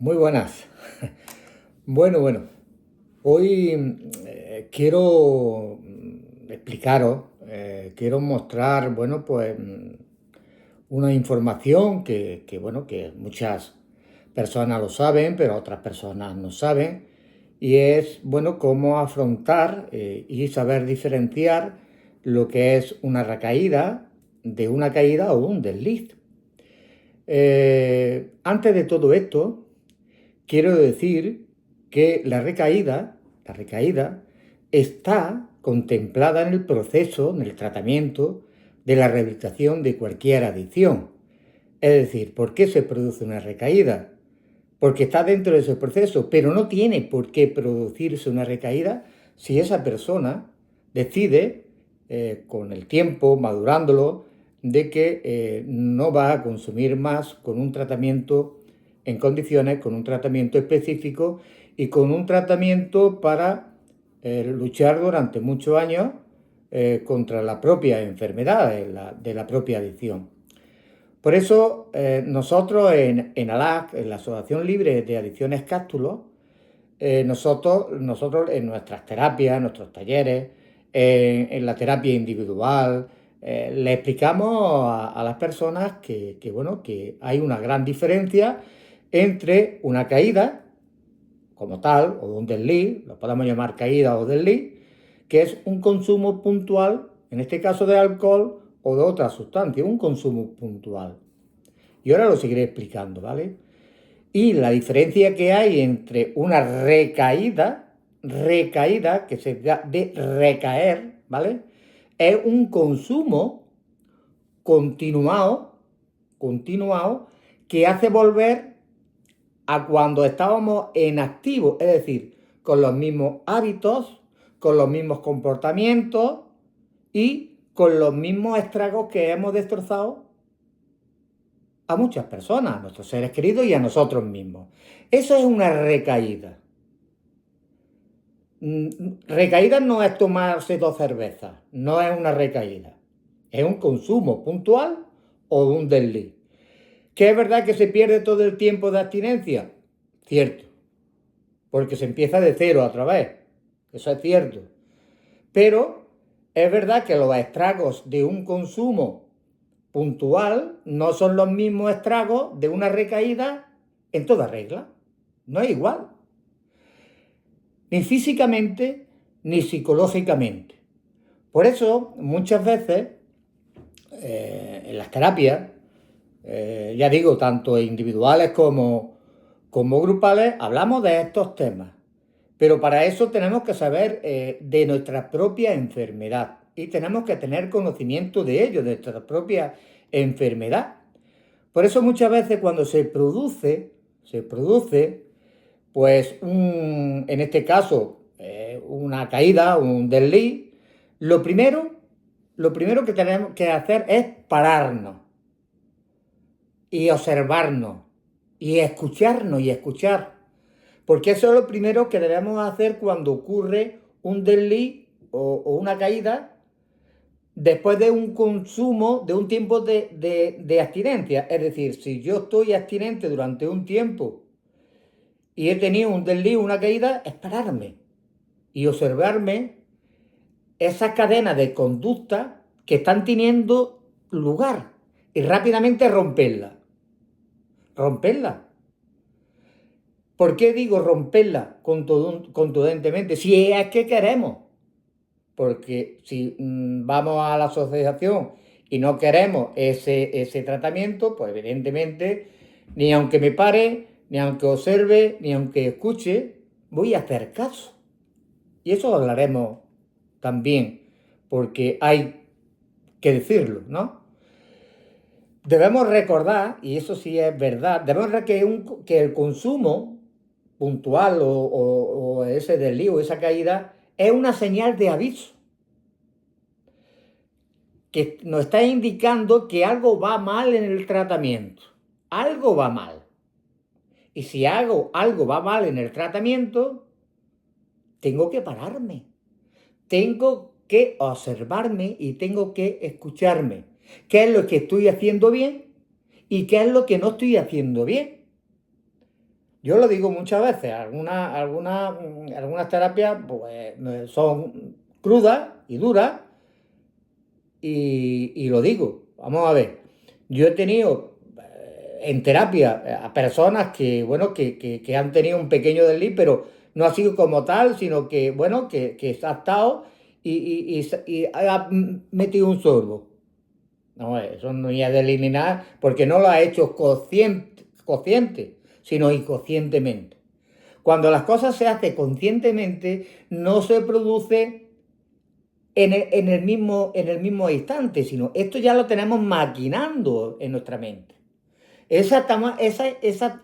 Muy buenas. Bueno, hoy quiero explicaros, quiero mostrar, una información que muchas personas lo saben, pero otras personas no saben, y es, cómo afrontar y saber diferenciar lo que es una recaída de una caída o un desliz. Antes de todo esto, quiero decir que la recaída está contemplada en el proceso, en el tratamiento de la rehabilitación de cualquier adicción. Es decir, ¿por qué se produce una recaída? Porque está dentro de ese proceso, pero no tiene por qué producirse una recaída si esa persona decide, con el tiempo, madurándolo, de que no va a consumir más con un tratamiento en condiciones, con un tratamiento específico y con un tratamiento para luchar durante muchos años contra la propia enfermedad de la propia adicción. Por eso nosotros en ALAC, en la Asociación Libre de Adicciones Cástulo, nosotros en nuestras terapias, en nuestros talleres, en la terapia individual, le explicamos a las personas que hay una gran diferencia entre una caída como tal, o un desliz, lo podemos llamar caída o desliz, que es un consumo puntual, en este caso de alcohol o de otra sustancia, un consumo puntual. Y ahora lo seguiré explicando, ¿vale? Y la diferencia que hay entre una recaída, que se da de recaer, ¿vale? Es un consumo continuado, que hace volver a cuando estábamos en activo, es decir, con los mismos hábitos, con los mismos comportamientos y con los mismos estragos que hemos destrozado a muchas personas, a nuestros seres queridos y a nosotros mismos. Eso es una recaída. Recaída no es tomarse 2 cervezas, no es una recaída. Es un consumo puntual o un desliz. ¿Que es verdad que se pierde todo el tiempo de abstinencia? Cierto, porque se empieza de cero otra vez. Eso es cierto. Pero es verdad que los estragos de un consumo puntual no son los mismos estragos de una recaída en toda regla. No es igual. Ni físicamente ni psicológicamente. Por eso, muchas veces, en las terapias, ya digo, tanto individuales como grupales, hablamos de estos temas. Pero para eso tenemos que saber de nuestra propia enfermedad y tenemos que tener conocimiento de ello, de nuestra propia enfermedad. Por eso muchas veces cuando se produce, pues en este caso, una caída, un desliz, lo primero que tenemos que hacer es pararnos y observarnos y escucharnos y escuchar. Porque eso es lo primero que debemos hacer cuando ocurre un desliz o una caída después de un consumo, de un tiempo de abstinencia. Es decir, si yo estoy abstinente durante un tiempo y he tenido un desliz, una caída, es pararme y observarme esas cadenas de conducta que están teniendo lugar y rápidamente romperla. Romperla. ¿Por qué digo romperla contundentemente? Si es que queremos. Porque si vamos a la asociación y no queremos ese tratamiento, pues evidentemente, ni aunque me pare, ni aunque observe, ni aunque escuche, voy a hacer caso. Y eso hablaremos también, porque hay que decirlo, ¿no? Debemos recordar, y eso sí es verdad, debemos recordar que el consumo puntual o ese desliz o esa caída es una señal de aviso que nos está indicando que algo va mal en el tratamiento. Algo va mal. Y si algo va mal en el tratamiento, tengo que pararme. Tengo que observarme y tengo que escucharme. ¿Qué es lo que estoy haciendo bien y qué es lo que no estoy haciendo bien? Yo lo digo muchas veces, algunas terapias pues, son crudas y duras y lo digo. Vamos a ver, yo he tenido en terapia a personas que, bueno, que han tenido un pequeño desliz, pero no ha sido como tal, sino que, bueno, que se ha estado y ha metido un sorbo. No, eso no es de eliminar porque no lo ha hecho consciente, sino inconscientemente. Cuando las cosas se hacen conscientemente, no se produce en el mismo instante, sino esto ya lo tenemos maquinando en nuestra mente. Esas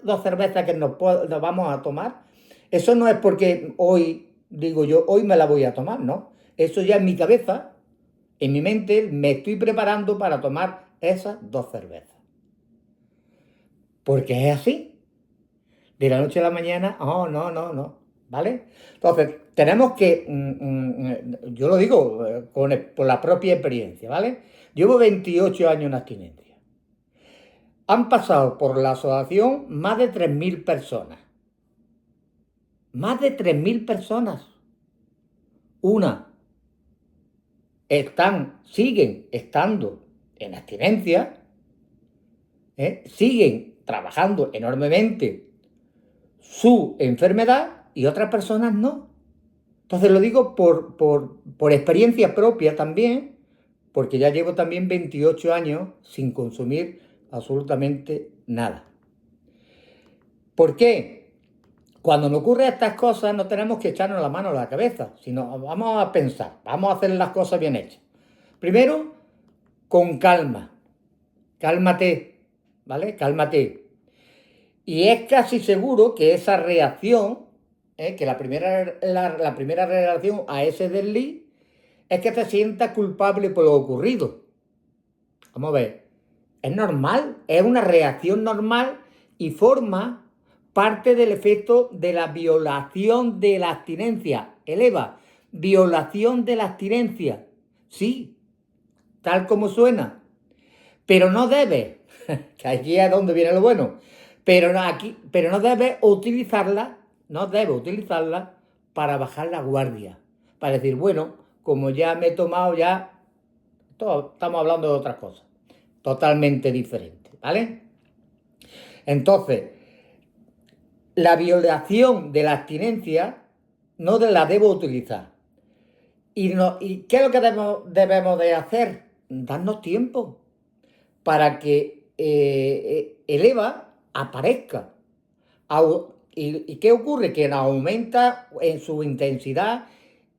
dos cervezas que nos vamos a tomar, eso no es porque hoy, digo yo, hoy me la voy a tomar, ¿no? Eso ya en mi cabeza, en mi mente, me estoy preparando para tomar esas dos cervezas. Porque es así. De la noche a la mañana, oh, no, no, no. ¿Vale? Entonces, tenemos que, yo lo digo por la propia experiencia, ¿vale? Llevo 28 años en abstinencia. Han pasado por la asociación más de 3.000 personas. Más de 3.000 personas. Una, siguen estando en abstinencia, siguen trabajando enormemente su enfermedad y otras personas no. Entonces lo digo por experiencia propia también, porque ya llevo también 28 años sin consumir absolutamente nada. ¿Por qué? Cuando me ocurren estas cosas no tenemos que echarnos la mano a la cabeza, sino vamos a pensar, vamos a hacer las cosas bien hechas. Primero, con calma. Cálmate, ¿vale? Cálmate. Y es casi seguro que esa reacción, que la primera reacción a ese desliz, es que te sientas culpable por lo ocurrido. Vamos a ver, es normal, es una reacción normal y forma parte del efecto de la violación de la abstinencia. Eleva, violación de la abstinencia. Sí, tal como suena. Pero no debe, que aquí es donde viene lo bueno, pero no debe utilizarla, para bajar la guardia. Para decir, bueno, como ya me he tomado ya, estamos hablando de otras cosas, totalmente diferentes, ¿vale? Entonces, la violación de la abstinencia no la debo utilizar. ¿Y qué es lo que debemos de hacer? Darnos tiempo para que el EVA aparezca. ¿Y qué ocurre? Que aumenta en su intensidad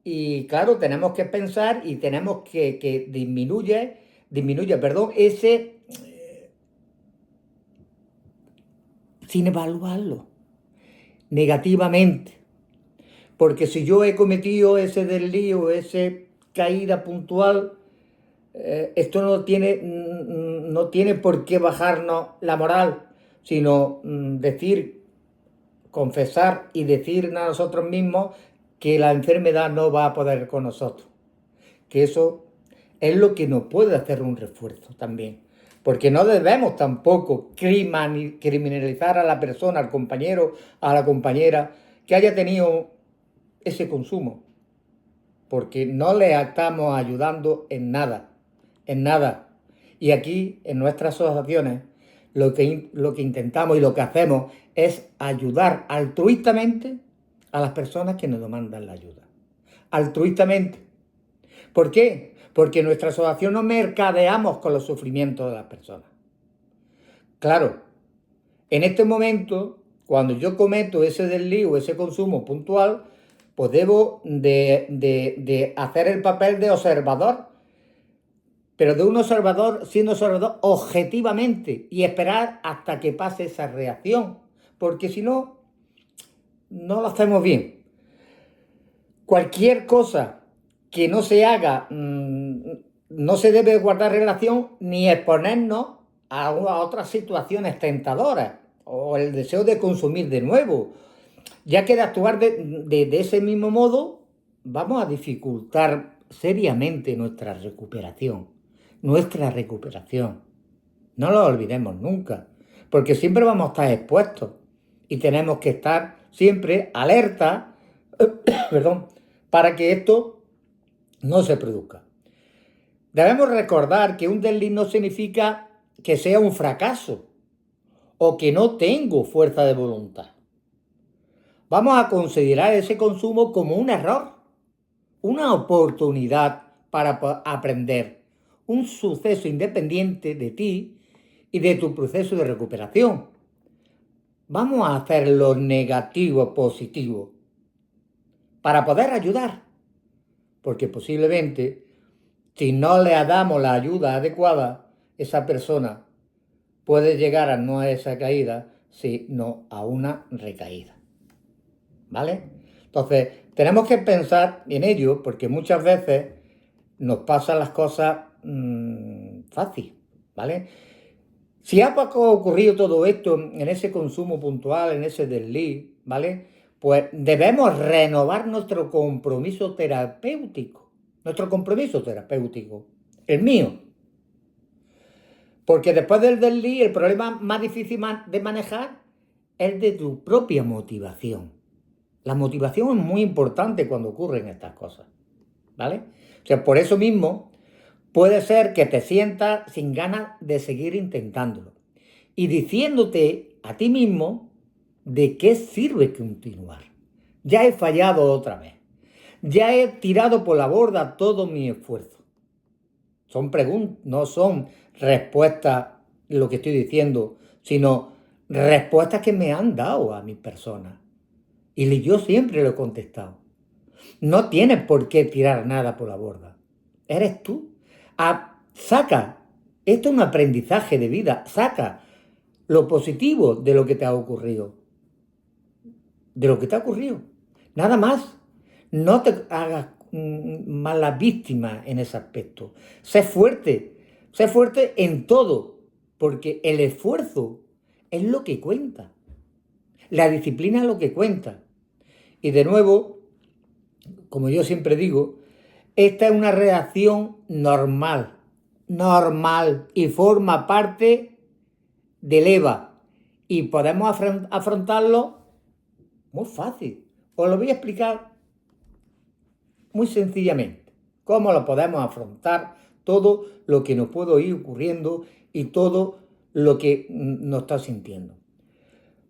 y claro, tenemos que pensar y tenemos que disminuye, ese sin evaluarlo negativamente. Porque si yo he cometido ese desliz, esa caída puntual, esto no tiene por qué bajarnos la moral, sino confesar y decir a nosotros mismos que la enfermedad no va a poder con nosotros. Que eso es lo que nos puede hacer un refuerzo también. Porque no debemos tampoco criminalizar a la persona, al compañero, a la compañera que haya tenido ese consumo. Porque no le estamos ayudando en nada. En nada. Y aquí, en nuestras asociaciones, lo que intentamos y lo que hacemos es ayudar altruistamente a las personas que nos demandan la ayuda. Altruistamente. ¿Por qué? Porque en nuestra asociación no mercadeamos con los sufrimientos de las personas. Claro, en este momento, cuando yo cometo ese desliz o ese consumo puntual, pues debo de hacer el papel de observador, pero de un observador, siendo observador objetivamente y esperar hasta que pase esa reacción, porque si no, no lo hacemos bien. Cualquier cosa que no se haga, no se debe guardar relación ni exponernos a otras situaciones tentadoras o el deseo de consumir de nuevo, ya que de actuar de ese mismo modo vamos a dificultar seriamente nuestra recuperación. No lo olvidemos nunca, porque siempre vamos a estar expuestos y tenemos que estar siempre alerta, perdón, para que esto no se produzca. Debemos recordar que un desliz no significa que sea un fracaso o que no tengo fuerza de voluntad. Vamos a considerar ese consumo como un error, una oportunidad para aprender, un suceso independiente de ti y de tu proceso de recuperación. Vamos a hacer lo negativo positivo para poder ayudar, porque posiblemente si no le damos la ayuda adecuada, esa persona puede llegar a no a esa caída, sino a una recaída. ¿Vale? Entonces, tenemos que pensar en ello porque muchas veces nos pasan las cosas fácil, ¿vale? Si ha ocurrido todo esto en ese consumo puntual, en ese desliz, ¿vale? Pues debemos renovar nuestro compromiso terapéutico. Nuestro compromiso terapéutico. El mío. Porque después del desliz, el problema más difícil de manejar es de tu propia motivación. La motivación es muy importante cuando ocurren estas cosas, ¿vale? O sea, por eso mismo puede ser que te sientas sin ganas de seguir intentándolo y diciéndote a ti mismo de qué sirve continuar. Ya he fallado otra vez. Ya he tirado por la borda todo mi esfuerzo. Son preguntas, no son respuestas lo que estoy diciendo, sino respuestas que me han dado a mi persona. Y yo siempre lo he contestado. No tienes por qué tirar nada por la borda. Eres tú. Saca. Esto es un aprendizaje de vida. Saca lo positivo de lo que te ha ocurrido. De lo que te ha ocurrido. Nada más. No te hagas mala víctima en ese aspecto. Sé fuerte. Sé fuerte en todo. Porque el esfuerzo es lo que cuenta. La disciplina es lo que cuenta. Y de nuevo, como yo siempre digo, esta es una reacción normal y forma parte del EVA y podemos afrontarlo muy fácil. Os lo voy a explicar muy sencillamente. Cómo lo podemos afrontar todo lo que nos puede ir ocurriendo y todo lo que nos está sintiendo.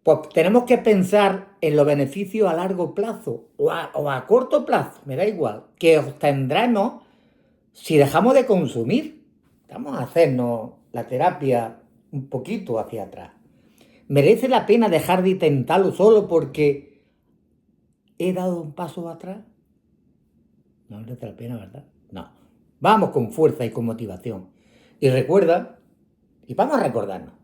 Pues tenemos que pensar en los beneficios a largo plazo o a corto plazo, me da igual, que obtendremos si dejamos de consumir. Vamos a hacernos la terapia un poquito hacia atrás. ¿Merece la pena dejar de intentarlo solo porque he dado un paso atrás? No merece la pena, ¿verdad? No. Vamos con fuerza y con motivación. Y recuerda, y vamos a recordarnos,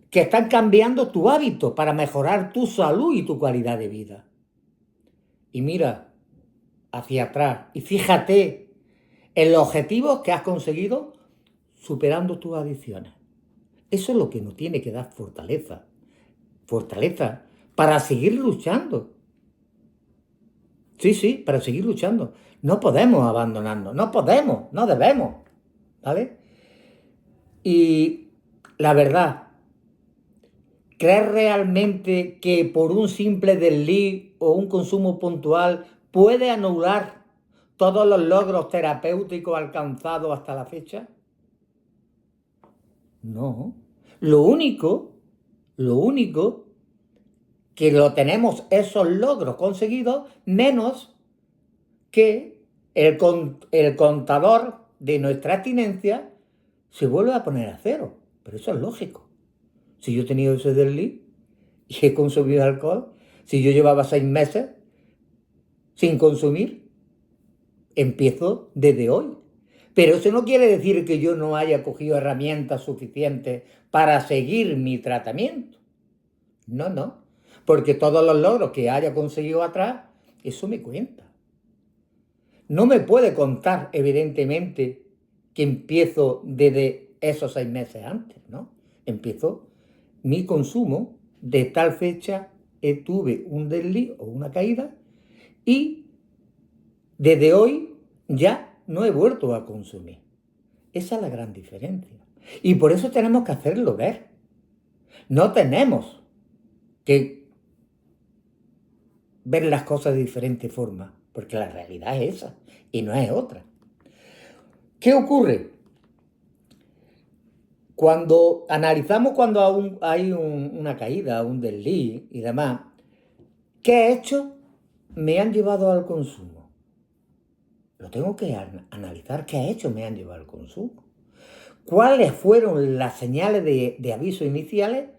que están cambiando tu hábito para mejorar tu salud y tu calidad de vida. Y mira hacia atrás y fíjate en los objetivos que has conseguido superando tus adicciones. Eso es lo que nos tiene que dar fortaleza. Fortaleza para seguir luchando. Sí, para seguir luchando. No podemos abandonarnos, no podemos, no debemos. ¿Vale? Y la verdad, ¿crees realmente que por un simple desliz o un consumo puntual puede anular todos los logros terapéuticos alcanzados hasta la fecha? No. Lo único que lo tenemos esos logros conseguidos menos que el contador de nuestra abstinencia se vuelve a poner a cero. Pero eso es lógico. Si yo he tenido ese desliz y he consumido alcohol, si yo llevaba 6 meses sin consumir, empiezo desde hoy. Pero eso no quiere decir que yo no haya cogido herramientas suficientes para seguir mi tratamiento. No. Porque todos los logros que haya conseguido atrás, eso me cuenta. No me puede contar, evidentemente, que empiezo desde esos 6 meses antes, ¿no? Empiezo mi consumo de tal fecha, tuve un desliz o una caída y desde hoy ya no he vuelto a consumir. Esa es la gran diferencia. Y por eso tenemos que hacerlo ver. No tenemos que ver las cosas de diferente forma, porque la realidad es esa y no es otra. ¿Qué ocurre? Cuando analizamos cuando hay una caída, un desliz y demás, ¿qué hechos me han llevado al consumo? Lo tengo que analizar, ¿qué hechos me han llevado al consumo? ¿Cuáles fueron las señales de aviso iniciales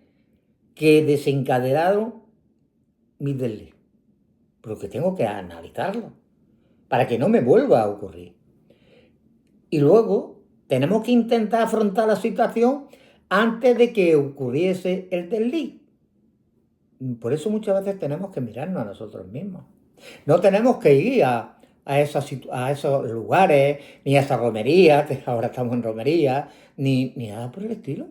que desencadenaron mis desliz? Porque tengo que analizarlo para que no me vuelva a ocurrir. Y luego tenemos que intentar afrontar la situación antes de que ocurriese el desliz. Por eso muchas veces tenemos que mirarnos a nosotros mismos. No tenemos que ir a esos lugares, ni a esas romerías, que ahora estamos en romería, ni nada por el estilo.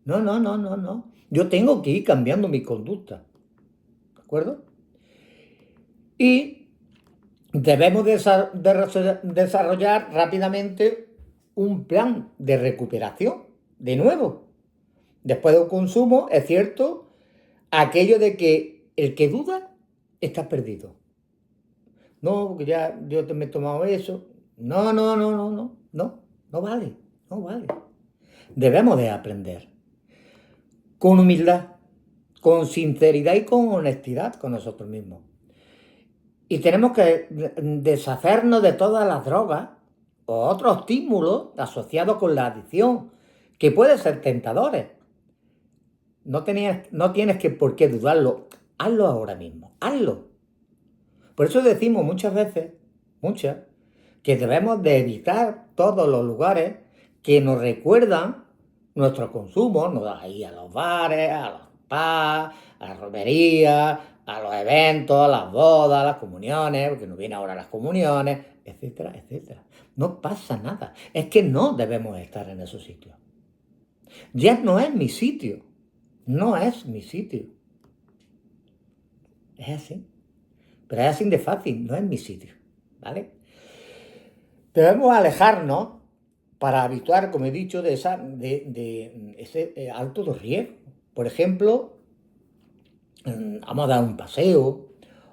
No, no, no, no, no. Yo tengo que ir cambiando mi conducta. ¿De acuerdo? Y debemos desarrollar rápidamente un plan de recuperación. De nuevo, después de un consumo, es cierto, aquello de que el que duda está perdido. No, porque ya yo me he tomado eso. No, no, no, no, no, no, no vale, no vale. Debemos de aprender con humildad, con sinceridad y con honestidad con nosotros mismos. Y tenemos que deshacernos de todas las drogas o otros estímulos asociados con la adicción, que pueden ser tentadores. No tienes que por qué dudarlo. Hazlo ahora mismo, hazlo. Por eso decimos muchas veces, que debemos de evitar todos los lugares que nos recuerdan nuestro consumo, ir a los bares, a los pubs, a las romerías, a los eventos, a las bodas, a las comuniones, porque nos vienen ahora las comuniones, etcétera, etcétera. No pasa nada. Es que no debemos estar en esos sitios. Ya no es mi sitio. No es mi sitio. Es así. Pero es así de fácil, no es mi sitio. ¿Vale? Debemos alejarnos para habituar, como he dicho, de ese alto de riesgo. Por ejemplo, vamos a dar un paseo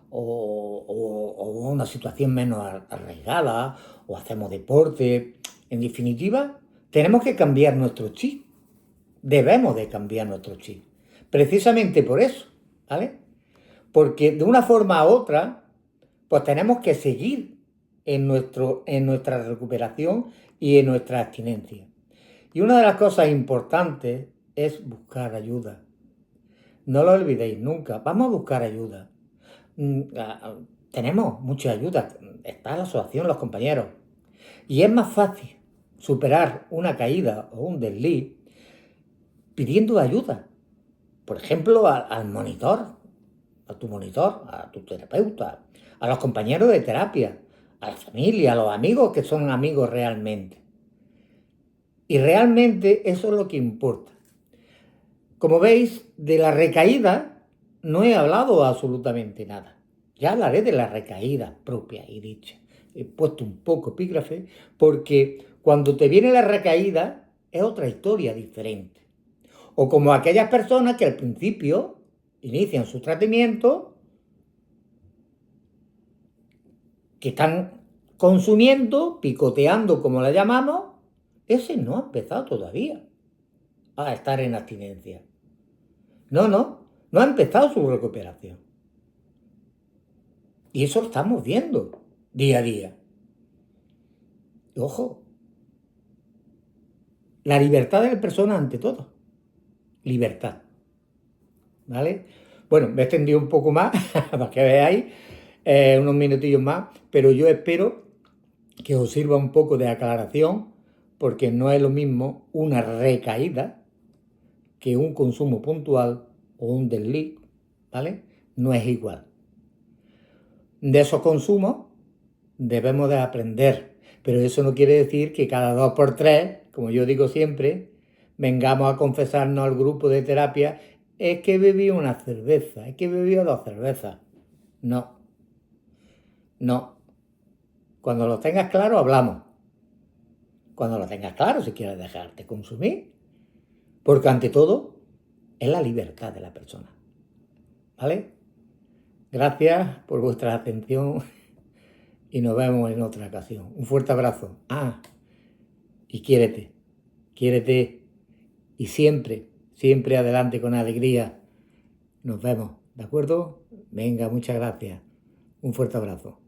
o una situación menos arriesgada o hacemos deporte. En definitiva, tenemos que cambiar nuestro chip. Debemos de cambiar nuestro chip. Precisamente por eso, ¿vale? Porque de una forma u otra, pues tenemos que seguir en nuestra recuperación y en nuestra abstinencia. Y una de las cosas importantes es buscar ayuda. No lo olvidéis nunca, vamos a buscar ayuda. Tenemos mucha ayuda, está la asociación, los compañeros. Y es más fácil superar una caída o un desliz pidiendo ayuda. Por ejemplo, al monitor, a tu terapeuta, a los compañeros de terapia, a la familia, a los amigos que son amigos realmente. Y realmente eso es lo que importa. Como veis, de la recaída no he hablado absolutamente nada. Ya hablaré de la recaída propia y dicha. He puesto un poco epígrafe porque cuando te viene la recaída es otra historia diferente. O como aquellas personas que al principio inician su tratamiento, que están consumiendo, picoteando como la llamamos, ese no ha empezado todavía a estar en abstinencia. No ha empezado su recuperación. Y eso lo estamos viendo día a día. Y ojo, la libertad de la persona ante todo. Libertad. ¿Vale? Bueno, me he extendido un poco más para que veáis unos minutillos más, pero yo espero que os sirva un poco de aclaración, porque no es lo mismo una recaída que un consumo puntual o un desliz, ¿vale? No es igual. De esos consumos debemos de aprender, pero eso no quiere decir que cada 2 por 3, como yo digo siempre, vengamos a confesarnos al grupo de terapia, es que bebí una cerveza, es que bebí 2 cervezas. No, no. Cuando lo tengas claro, hablamos. Cuando lo tengas claro, si quieres dejarte consumir. Porque ante todo, es la libertad de la persona. ¿Vale? Gracias por vuestra atención y nos vemos en otra ocasión. Un fuerte abrazo. Y quiérete y siempre, siempre adelante con alegría. Nos vemos, ¿de acuerdo? Venga, muchas gracias. Un fuerte abrazo.